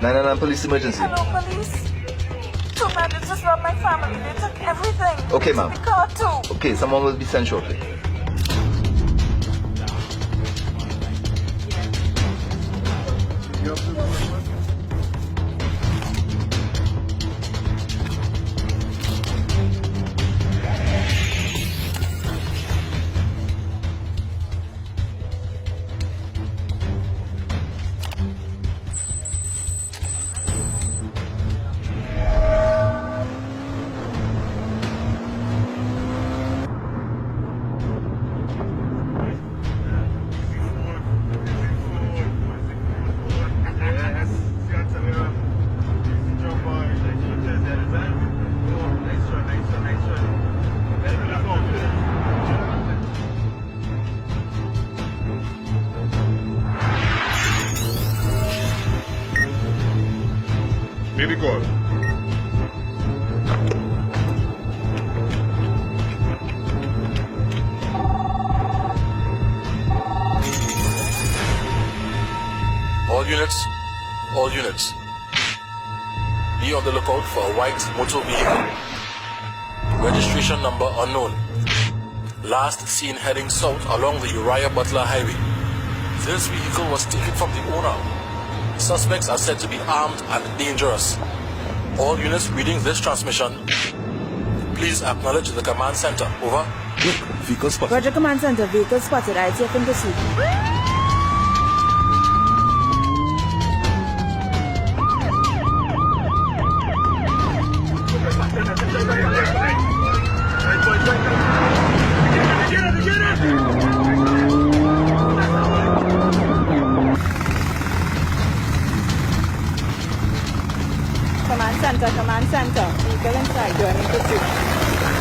999 police emergency. Hello, police. Two bandits just robbed my family. They took everything. Okay, ma'am. The car too. Okay, someone will be sent shortly. Baby call. All units. Be on the lookout for a white motor vehicle. Registration number unknown. Last seen heading south along the Uriah Butler Highway. This vehicle was taken from the owner. Suspects are said to be armed and dangerous. All units reading this transmission, please acknowledge the command center. Over. Look, vehicle spotted. Roger, Command Center. Vehicle spotted. I'll take him to see. Command Center. Vehicle inside. Joining pursuit.